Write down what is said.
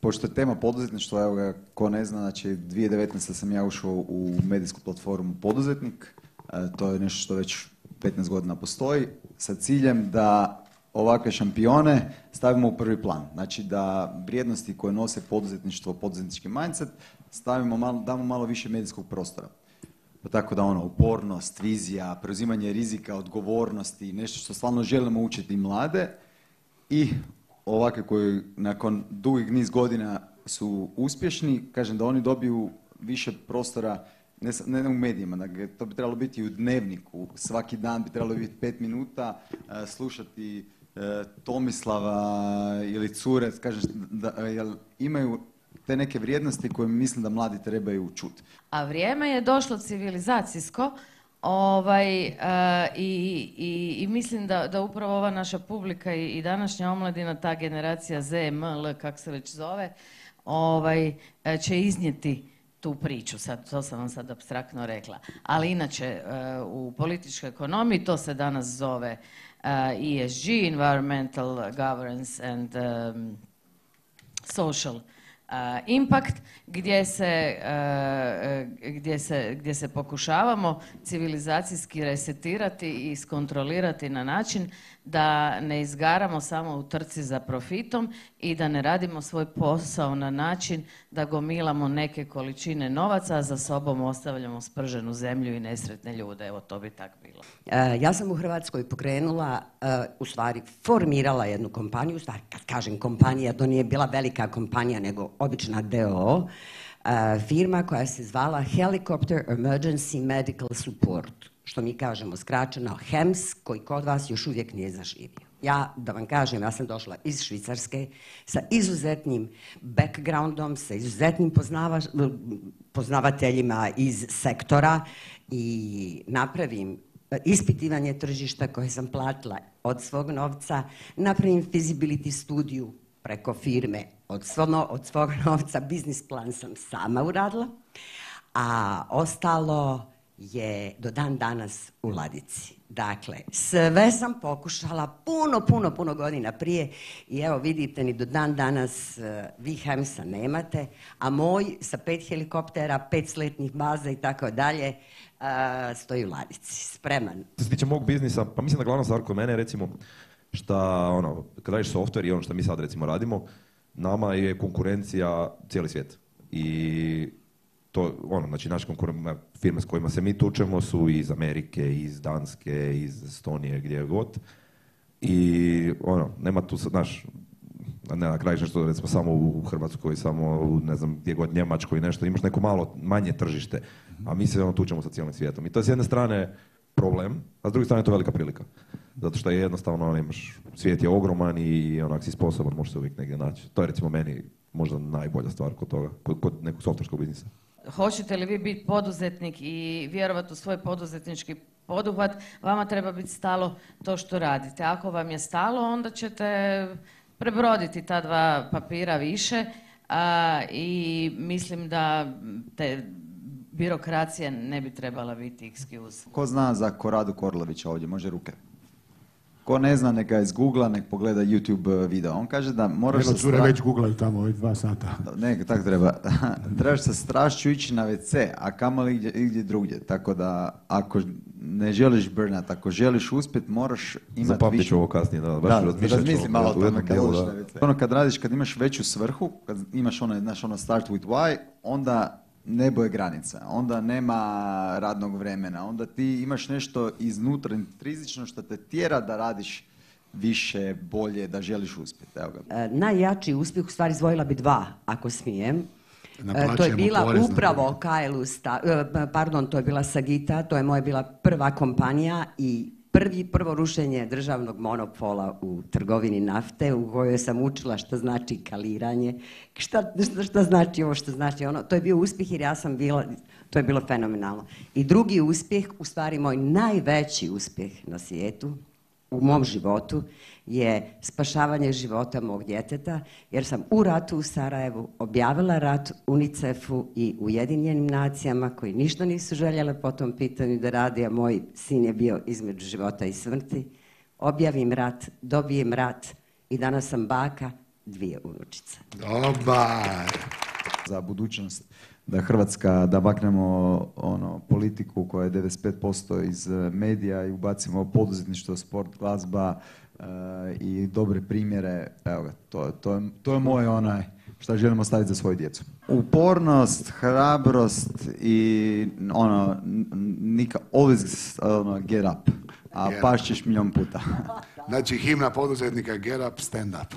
pošto je tema poduzetništva, evo ga, ko ne zna, znači 2019. sam ja ušao u medijsku platformu Poduzetnik, to je nešto što već 15 godina postoji, sa ciljem da ovakve šampione stavimo u prvi plan. Znači da vrijednosti koje nose poduzetništvo, poduzetnički mindset, damo malo više medijskog prostora. Pa tako da upornost, vizija, preuzimanje rizika, odgovornosti, nešto što stvarno želimo učiti mlade i ovakve koji nakon dugih niz godina su uspješni, kažem da oni dobiju više prostora ne u medijima, dakle, to bi trebalo biti u dnevniku, svaki dan bi trebalo biti 5 minuta, slušati Tomislava ili cure, kažem, jer imaju te neke vrijednosti koje mislim da mladi trebaju čuti. A vrijeme je došlo civilizacijsko i mislim da upravo ova naša publika i današnja omladina, ta generacija ZML, kako se već zove, će iznijeti tu priču, sad, to sam vam sad apstraktno rekla. Ali inače, u političkoj ekonomiji to se danas zove ESG, Environmental Governance and Social Impact, gdje se pokušavamo civilizacijski resetirati i iskontrolirati na način da ne izgaramo samo u trci za profitom i da ne radimo svoj posao na način da gomilamo neke količine novaca, a za sobom ostavljamo sprženu zemlju i nesretne ljude. Evo, to bi tak bilo. Ja sam u Hrvatskoj pokrenula, u stvari formirala jednu kompaniju, u stvari kad kažem kompanija, to nije bila velika kompanija, nego obična DOO, firma koja se zvala Helicopter Emergency Medical Support, što mi kažemo skraćeno HEMS, koji kod vas još uvijek nije zaživio. Ja, da vam kažem, ja sam došla iz Švicarske sa izuzetnim backgroundom, sa izuzetnim poznavateljima iz sektora i napravim ispitivanje tržišta koje sam platila od svog novca, napravim feasibility studiju preko firme od svog novca, biznis plan sam sama uradila, a ostalo je do dan danas u ladici. Dakle, sve sam pokušala puno godina prije i evo vidite ni do dan danas vi HEMS-a nemate, a moj sa 5 helikoptera, 5 sletnih baza i tako dalje stoji u ladici, spreman. Što se tiče mog biznisa, pa mislim da glavna stvar kod mene je recimo šta, kad radiš software i što mi sad recimo radimo, nama je konkurencija cijeli svijet. I to, znači naše firme s kojima se mi tučemo su iz Amerike, iz Danske, iz Estonije, gdje god. I nema tu, znaš, ne na kraju nešto recimo samo u Hrvatskoj, samo u, ne znam, gdje god Njemačkoj i nešto, imaš neko malo manje tržište, a mi se tučemo sa cijelim svijetom. I to je s jedne strane problem, a s druge strane je to velika prilika. Zato što je jednostavno, svijet je ogroman i onak si sposoban, možeš se uvijek negdje naći. To je recimo meni možda najbolja stvar kod toga, kod nekog softverskog biznisa. Hoćete li vi biti poduzetnik i vjerovati u svoj poduzetnički poduhvat, vama treba biti stalo to što radite. Ako vam je stalo, onda ćete prebroditi ta dva papira više i mislim da te birokracija ne bi trebala biti excuse. Ko zna za Koradu Korlovića ovdje? Može ruke. Ko ne zna, neka iz Google-a, nek pogleda YouTube video. On kaže da moraš sa strašću... već googlaju tamo ovih 2 sata. Ne, tako treba. Trebaš sa strašću ići na WC, a kamoli igdje drugdje. Tako da, ako ne želiš burnout, ako želiš uspjet, moraš imati Zapamtit više... ću ovo kasnije, da razmisli malo o tome kad odeš na WC. Kad imaš veću svrhu, kad imaš start with why, onda nebo je granica, onda nema radnog vremena, onda ti imaš nešto iznutra intrizično što te tjera da radiš više, bolje, da želiš uspjeti. Najjači uspjeh, u stvari izdvojila bi 2, ako smijem. To je bila upravo to je bila Sagita, to je moja bila prva kompanija i prvo rušenje državnog monopola u trgovini nafte, u kojoj sam učila što znači kaliranje, šta znači ovo, što znači ono. To je bio uspjeh jer ja sam bila, to je bilo fenomenalno. I drugi uspjeh, u stvari moj najveći uspjeh na svijetu, u mom životu, je spašavanje života mog djeteta, jer sam u ratu u Sarajevu objavila rat UNICEF-u i Ujedinjenim nacijama koji ništa nisu željele po tom pitanju da radi, a moj sin je bio između života i smrti. Objavim rat, dobijem rat i danas sam baka 2 unučice. Dobar! Za budućnost da Hrvatska, da maknemo politiku koja je 95% iz medija i ubacimo poduzetništvo, sport, glazba i dobre primjere. Evo ga, to je moje šta želimo staviti za svoju djecu. Upornost, hrabrost i always get up. A pašćeš milion puta. Znači himna poduzetnika, get up, stand up.